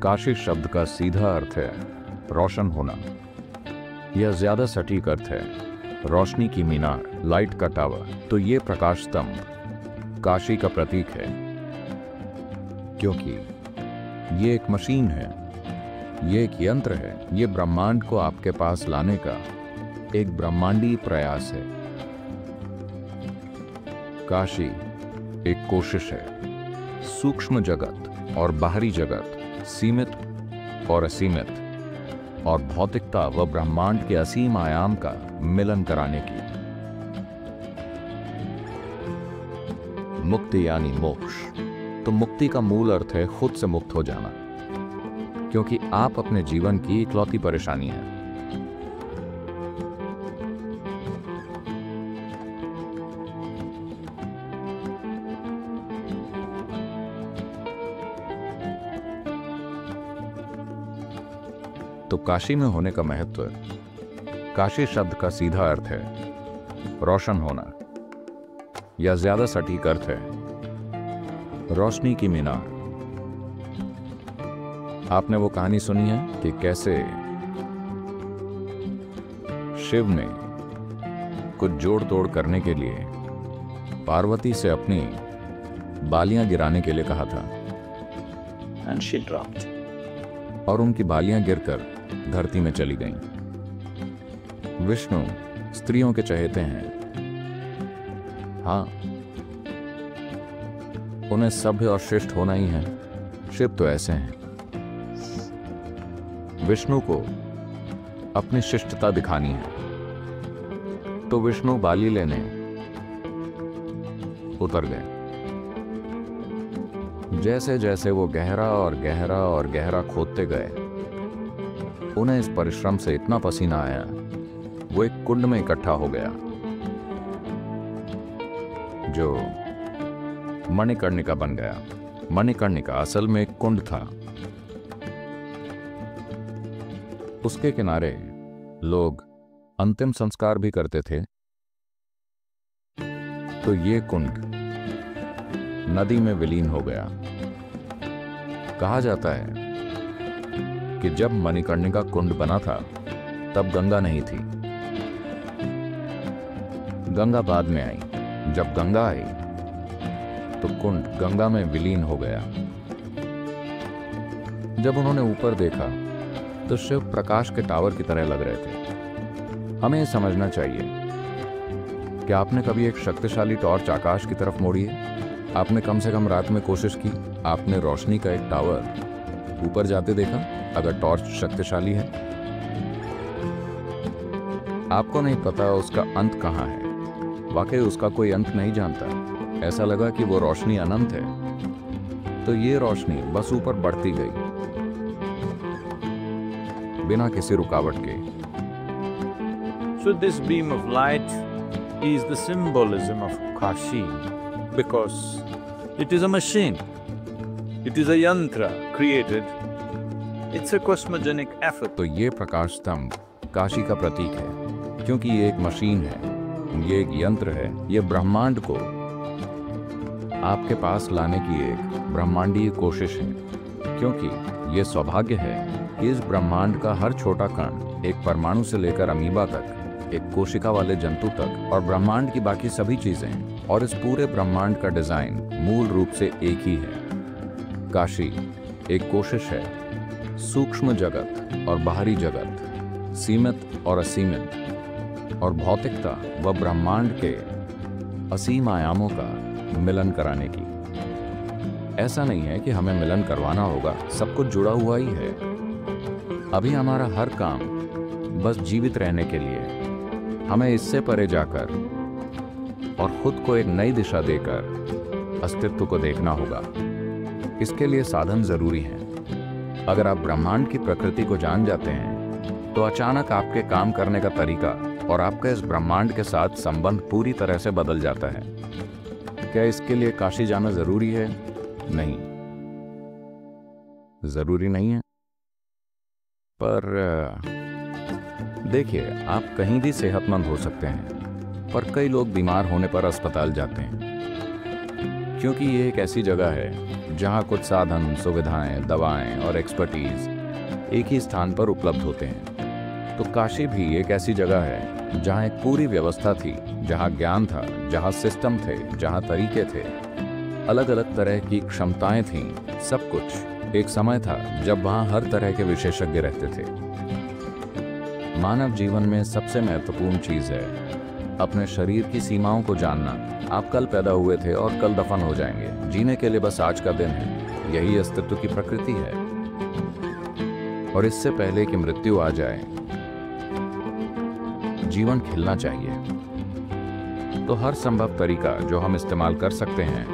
काशी शब्द का सीधा अर्थ है रोशन होना। यह ज्यादा सटीक अर्थ है रोशनी की मीनार, लाइट का टावर। तो ये प्रकाश स्तंभ काशी का प्रतीक है, क्योंकि ये एक मशीन है, ये एक यंत्र है, ये ब्रह्मांड को आपके पास लाने का एक ब्रह्मांडीय प्रयास है। काशी एक कोशिश है, सूक्ष्म जगत और बाहरी जगत, सीमित और असीमित, और भौतिकता व ब्रह्मांड के असीम आयाम का मिलन कराने की। मुक्ति यानी मोक्ष। तो मुक्ति का मूल अर्थ है खुद से मुक्त हो जाना, क्योंकि आप अपने जीवन की इकलौती परेशानी है। तो काशी में होने का महत्व। काशी शब्द का सीधा अर्थ है रोशन होना, या ज्यादा सटीक अर्थ है रोशनी की मीनार। आपने वो कहानी सुनी है कि कैसे शिव ने कुछ जोड़ तोड़ करने के लिए पार्वती से अपनी बालियां गिराने के लिए कहा था, and she dropped. और उनकी बालियां गिरकर धरती में चली गईं। विष्णु स्त्रियों के चहेते हैं, हाँ, उन्हें सभ्य और शिष्ट होना ही है। शिव तो ऐसे हैं। विष्णु को अपनी शिष्टता दिखानी है, तो विष्णु बाली लेने उतर गए। जैसे जैसे वो गहरा और गहरा और गहरा खोदते गए, उन्हें इस परिश्रम से इतना पसीना आया, वो एक कुंड में इकट्ठा हो गया, जो मणिकर्णिका बन गया। मणिकर्णिका असल में एक कुंड था। उसके किनारे लोग अंतिम संस्कार भी करते थे। तो ये कुंड नदी में विलीन हो गया। कहा जाता है कि जब मणिकर्णिका कुंड बना था, तब गंगा नहीं थी। गंगा बाद में आई। जब गंगा आई तो कुंड गंगा में विलीन हो गया। जब उन्होंने ऊपर देखा तो शिव प्रकाश के टावर की तरह लग रहे थे। हमें यह समझना चाहिए कि आपने कभी एक शक्तिशाली टॉर्च आकाश की तरफ मोड़ी है? आपने कम से कम रात में कोशिश की, आपने रोशनी का एक टावर ऊपर जाते देखा? अगर टॉर्च शक्तिशाली है, आपको नहीं पता उसका अंत कहां है। वाकई उसका कोई अंत नहीं जानता। ऐसा लगा कि वो रोशनी अनंत है, तो ये रोशनी बस ऊपर बढ़ती गई बिना किसी रुकावट के। So this beam of light is the symbolism of Kashi, because it is a machine, it is a yantra created, it's a cosmogenic effort. तो ये प्रकाश स्तंभ काशी का प्रतीक है, क्योंकि ये एक मशीन है, ये एक यंत्र है, ये ब्रह्मांड को आपके पास लाने की एक ब्रह्मांडीय कोशिश है। क्योंकि ये सौभाग्य है कि इस ब्रह्मांड का हर छोटा कण, एक परमाणु से लेकर अमीबा तक, एक कोशिका वाले जंतु तक, और ब्रह्मांड की बाकी सभी चीजें, और इस पूरे ब्रह्मांड का डिजाइन मूल रूप से एक ही है। काशी एक कोशिश है सूक्ष्म जगत और बाहरी जगत, सीमित और असीमित, और भौतिकता व ब्रह्मांड के असीम आयामों का मिलन कराने की। ऐसा नहीं है कि हमें मिलन करवाना होगा, सब कुछ जुड़ा हुआ ही है। अभी हमारा हर काम बस जीवित रहने के लिए, हमें इससे परे जाकर और खुद को एक नई दिशा देकर अस्तित्व को देखना होगा। इसके लिए साधन जरूरी हैं। अगर आप ब्रह्मांड की प्रकृति को जान जाते हैं, तो अचानक आपके काम करने का तरीका और आपका इस ब्रह्मांड के साथ संबंध पूरी तरह से बदल जाता है। क्या इसके लिए काशी जाना जरूरी है? नहीं, जरूरी नहीं है। पर देखिए, आप कहीं भी सेहतमंद हो सकते हैं, पर कई लोग बीमार होने पर अस्पताल जाते हैं। क्योंकि ये एक ऐसी जगह है जहाँ कुछ साधन, सुविधाएं, दवाएं और एक्सपर्टीज एक ही स्थान पर उपलब्ध होते हैं। तो काशी भी एक ऐसी जगह है जहाँ एक पूरी व्यवस्था थी, जहाँ ज्ञान था, जहाँ सिस्टम थे, जहाँ तरीके थे, अलग अलग तरह की क्षमताएं थीं, सब कुछ। एक समय था जब वहाँ हर तरह के विशेषज्ञ रहते थे। मानव जीवन में सबसे महत्वपूर्ण चीज है अपने शरीर की सीमाओं को जानना। आप कल पैदा हुए थे और कल दफन हो जाएंगे। जीने के लिए बस आज का दिन है। यही अस्तित्व की प्रकृति है। और इससे पहले कि मृत्यु आ जाए, जीवन खिलना चाहिए। तो हर संभव तरीका जो हम इस्तेमाल कर सकते हैं,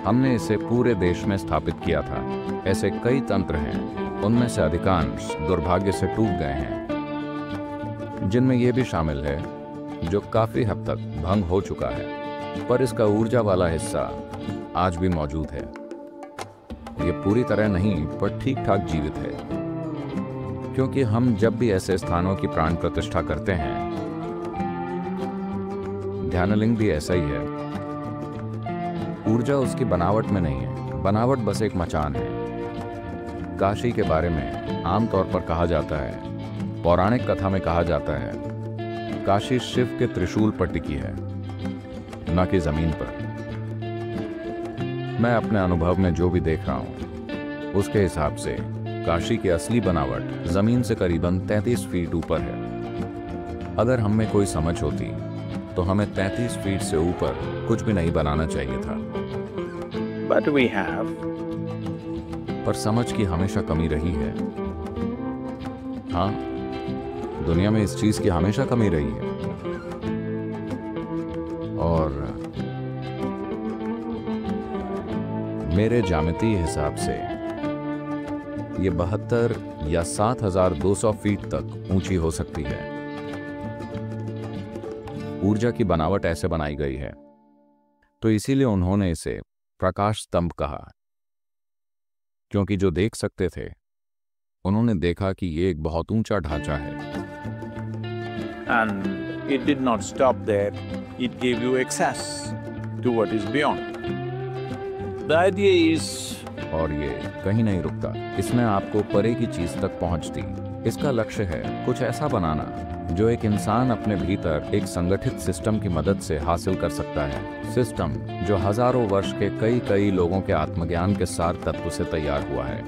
हमने इसे पूरे देश में स्थापित किया था। ऐसे कई तंत्र हैं, उनमें से अधिकांश दुर्भाग्य से टूट गए हैं, जिनमें यह भी शामिल है जो काफी हद तक भंग हो चुका है, पर इसका ऊर्जा वाला हिस्सा आज भी मौजूद है। यह पूरी तरह नहीं, पर ठीक ठाक जीवित है, क्योंकि हम जब भी ऐसे स्थानों की प्राण प्रतिष्ठा करते हैं, ध्यानलिंग भी ऐसा ही है। ऊर्जा उसकी बनावट में नहीं है, बनावट बस एक मचान है। काशी के बारे में आमतौर पर कहा जाता है, पौराणिक कथा में कहा जाता है, काशी शिव के त्रिशूल पर टिकी है, न कि जमीन पर। मैं अपने अनुभव में जो भी देख रहा हूं, उसके हिसाब से काशी की असली बनावट जमीन से करीबन 33 फीट ऊपर है। अगर हम में कोई समझ होती तो हमें 33 फीट से ऊपर कुछ भी नहीं बनाना चाहिए था। But we have. पर समझ की हमेशा कमी रही है। हाँ, दुनिया में इस चीज की हमेशा कमी रही है। और मेरे ज्यामितीय हिसाब से ये 72 या 7,200 फीट तक ऊंची हो सकती है। ऊर्जा की बनावट ऐसे बनाई गई है, तो इसीलिए उन्होंने इसे प्रकाश स्तंभ कहा, क्योंकि जो देख सकते थे उन्होंने देखा कि ये एक बहुत ऊंचा ढांचा है। And it did not stop there, it gave you access to what is beyond. The idea is, और ये कहीं नहीं रुकता, इसमें आपको परे की चीज तक पहुंचती। इसका लक्ष्य है कुछ ऐसा बनाना जो एक इंसान अपने भीतर एक संगठित सिस्टम की मदद से हासिल कर सकता है। सिस्टम जो हजारों वर्ष के कई लोगों के आत्मज्ञान के सार तत्व से तैयार हुआ है।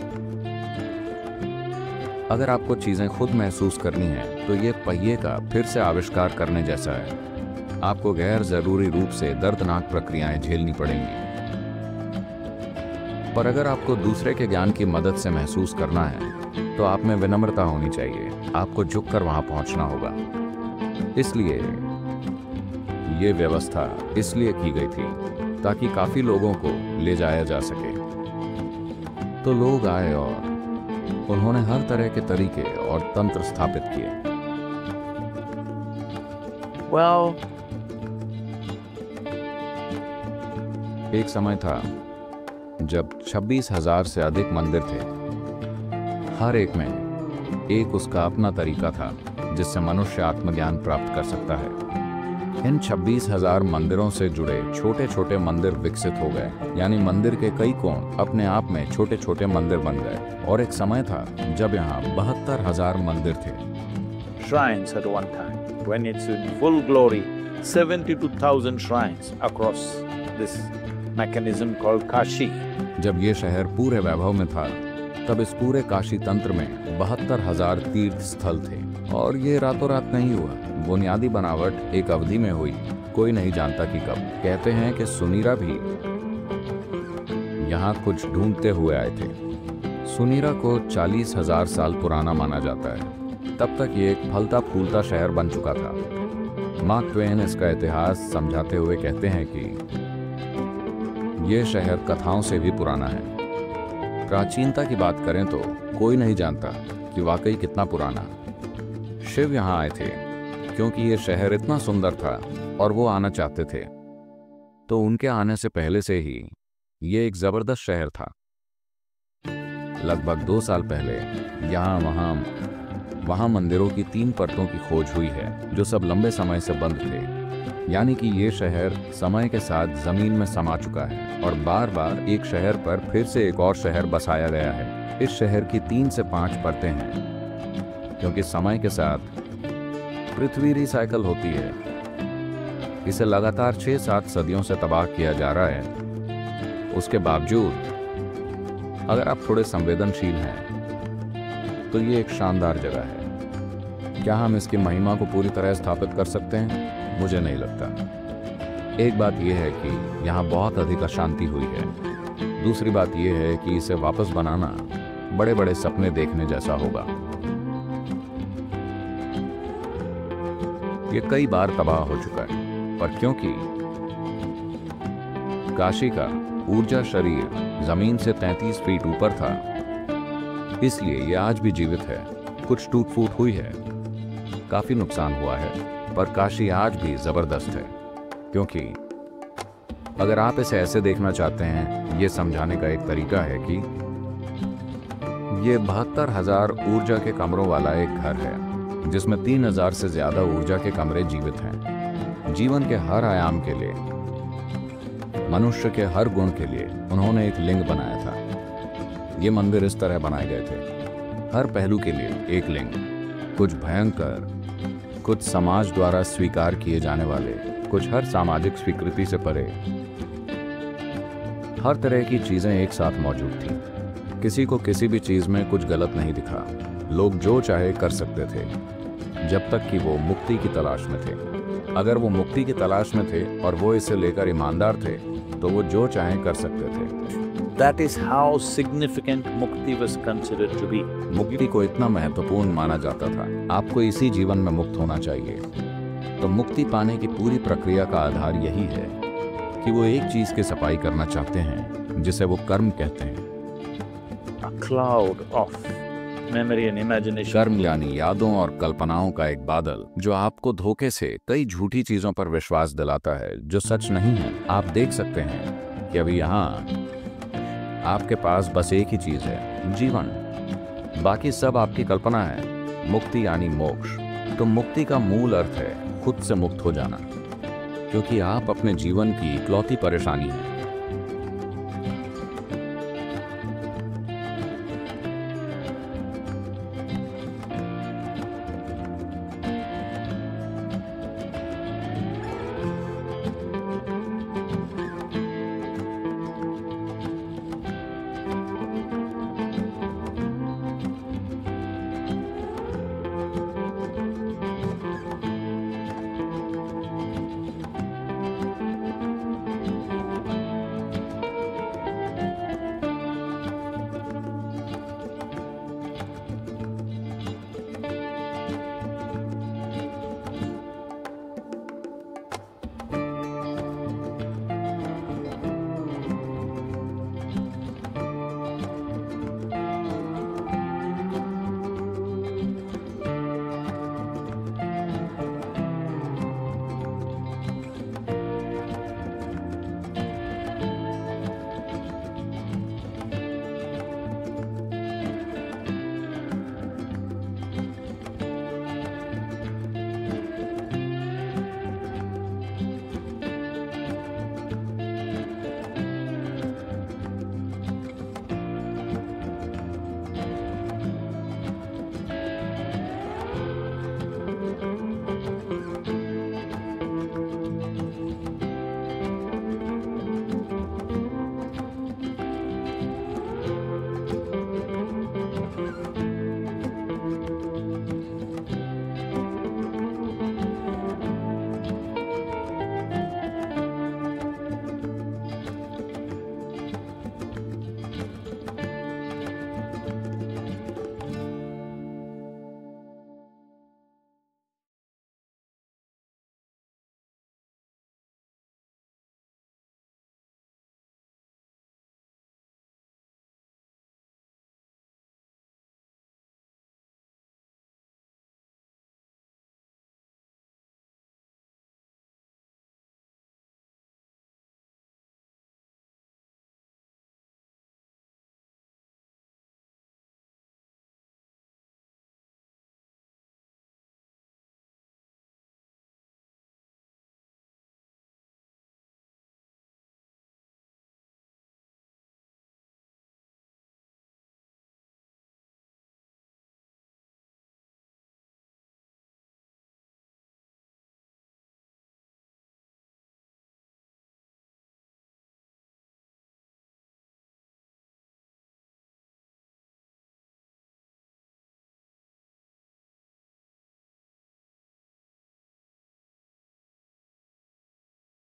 अगर आपको चीजें खुद महसूस करनी है तो ये पहिए का फिर से आविष्कार करने जैसा है। आपको गैर जरूरी रूप से दर्दनाक प्रक्रियाएं झेलनी पड़ेंगी, पर अगर आपको दूसरे के ज्ञान की मदद से महसूस करना है तो आप में विनम्रता होनी चाहिए। आपको झुककर वहां पहुंचना होगा। इसलिए ये व्यवस्था इसलिए की गई थी ताकि काफी लोगों को ले जाया जा सके। तो लोग आए और उन्होंने हर तरह के तरीके और तंत्र स्थापित किए। well, एक समय था जब 26,000 से अधिक मंदिर थे। हर एक में एक उसका अपना तरीका था जिससे मनुष्य आत्मज्ञान प्राप्त कर सकता है। इन 26,000 मंदिरों से जुड़े छोटे छोटे मंदिर विकसित हो गए, यानी मंदिर के कई कोण अपने आप में छोटे छोटे मंदिर बन गए। और एक समय था जब यहाँ 72,000 मंदिर थे। shrines at one time, when it's in full glory, 72,000 shrines across this mechanism called Kashi. जब ये शहर पूरे वैभव में था, तब इस पूरे काशी तंत्र में 72,000 तीर्थ स्थल थे। और ये रातों रात नहीं हुआ। बुनियादी बनावट एक अवधि में हुई, कोई नहीं जानता कि कब। कहते हैं कि सुनीरा भी यहाँ कुछ ढूंढते हुए आए थे। सुनीरा को 40,000 साल पुराना माना जाता है। तब तक ये एक फलता फूलता शहर बन चुका था। मार्क ट्वेन इसका इतिहास समझाते हुए कहते हैं कि ये शहर कथाओं से भी पुराना है। प्राचीनता की बात करें तो कोई नहीं जानता कि वाकई कितना पुराना। शिव यहाँ आए थे क्योंकि ये शहर इतना सुंदर था और वो आना चाहते थे। तो उनके आने से पहले से ही ये एक जबरदस्त शहर था। लगभग 2 साल पहले यहाँ वहाँ मंदिरों की 3 परतों की खोज हुई है जो सब लंबे समय से बंद थे। यानी कि ये शहर समय के साथ जमीन में समा चुका है और बार बार एक शहर पर फिर से एक और शहर बसाया गया है। इस शहर की 3 से 5 परतें हैं, क्योंकि समय के साथ पृथ्वी रिसाइकल होती है। इसे लगातार 6-7 सदियों से तबाह किया जा रहा है। उसके बावजूद अगर आप थोड़े संवेदनशील हैं तो ये एक शानदार जगह है। क्या हम इसकी महिमा को पूरी तरह स्थापित कर सकते हैं? मुझे नहीं लगता। एक बात यह है कि यहाँ बहुत अधिक अशांति हुई है। दूसरी बात यह है कि इसे वापस बनाना बड़े बड़े सपने देखने जैसा होगा। ये कई बार तबाह हो चुका है, पर क्योंकि काशी का ऊर्जा शरीर जमीन से 33 फीट ऊपर था, इसलिए यह आज भी जीवित है। कुछ टूट फूट हुई है, काफी नुकसान हुआ है, पर काशी आज भी जबरदस्त है। क्योंकि अगर आप इसे ऐसे देखना चाहते हैं, ये समझाने का एक तरीका है कि ये 72,000 ऊर्जा के कमरों वाला एक घर है, जिसमें 3,000 से ज्यादा ऊर्जा के कमरे जीवित हैं। जीवन के हर आयाम के लिए, मनुष्य के हर गुण के लिए उन्होंने एक लिंग बनाया था। ये मंदिर इस तरह बनाए गए थे, हर पहलू के लिए एक लिंग, कुछ भयंकर, कुछ समाज द्वारा स्वीकार किए जाने वाले, कुछ हर सामाजिक स्वीकृति से परे। हर तरह की चीजें एक साथ मौजूद थीं। किसी को किसी भी चीज में कुछ गलत नहीं दिखा। लोग जो चाहे कर सकते थे, जब तक कि वो मुक्ति की तलाश में थे। अगर वो मुक्ति की तलाश में थे और वो इसे लेकर ईमानदार थे, तो वो जो चाहे कर सकते थे। That is how significant mukti was considered to be. मुक्ति को इतना महत्वपूर्ण माना जाता था। आपको इसी जीवन में मुक्त होना चाहिए। तो मुक्ति पाने की पूरी प्रक्रिया का आधार यही है कि वो एक चीज की सफाई करना चाहते हैं, जिसे वो कर्म कहते हैं। A cloud of memory and imagination. कर्म यानी यादों और कल्पनाओं का एक बादल, जो आपको धोखे से कई झूठी चीजों पर विश्वास दिलाता है जो सच नहीं है। आप देख सकते हैं कि अभी यहाँ आपके पास बस एक ही चीज है, जीवन। बाकी सब आपकी कल्पना है। मुक्ति यानी मोक्ष। तो मुक्ति का मूल अर्थ है खुद से मुक्त हो जाना, क्योंकि आप अपने जीवन की इकलौती परेशानी है।